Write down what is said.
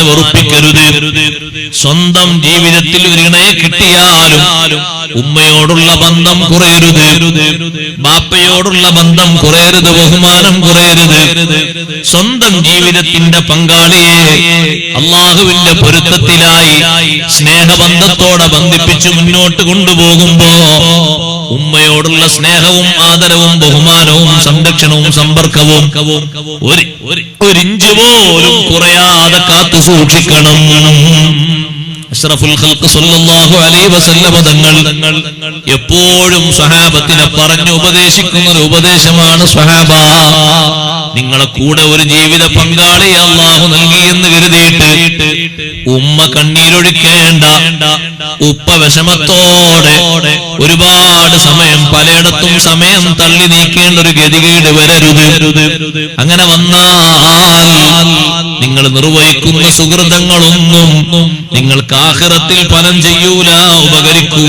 വെറുപ്പിക്കരുത്. സ്വന്തം ജീവിതത്തിൽ ഒരു ഇണയെ കിട്ടിയാലും ഉമ്മയോടുള്ള ബന്ധം കുറയരുത്, ബാപ്പയോടുള്ള ബന്ധം കുറയരുത്, ബഹുമാനം കുറയരുത്. സ്വന്തം ജീവിതത്തിന്റെ പങ്കാളിയെ അള്ളാഹുവിന്റെ പൊരുത്തത്തിലായി സ്നേഹബന്ധത്തോടെ ബന്ധിപ്പിച്ച് മുന്നോട്ട് കൊണ്ടുപോകുമ്പോ ഉമ്മയോടുള്ള സ്നേഹവും ആദരവും ബഹുമാനവും സംരക്ഷണവും സമ്പർക്കവും ഒരിഞ്ച് പോലും കുറയാതെ കാത്തു സൂക്ഷിക്കണം. അഷ്റഫുൽ ഖൽഖ് സല്ലല്ലാഹു അലൈഹി വസല്ലം തങ്ങൾ എപ്പോഴും സ്വഹാബത്തിനെ പറഞ്ഞു ഉപദേശിക്കുന്ന ഒരു ഉപദേശമാണ്, സ്വഹാബ, നിങ്ങളെ കൂടെ ഒരു ജീവിത പങ്കാളി അല്ലാഹു നൽകി എന്ന് കരുതിയിട്ട് ഉമ്മ കണ്ണീരൊഴുക്കേണ്ട, ഉപ്പ വിഷമത്തോടെ ഒരുപാട് സമയം പലയിടത്തും സമയം തള്ളി നീക്കേണ്ട ഒരു ഗതികേട് വരരുത്. അങ്ങനെ വന്നാൽ നിങ്ങൾ നിർവഹിക്കുന്ന സുഹൃതങ്ങളൊന്നും നിങ്ങൾക്ക് ആഖിറത്തിൽ ഫലം ചെയ്യൂല, ഉപകരിക്കൂല.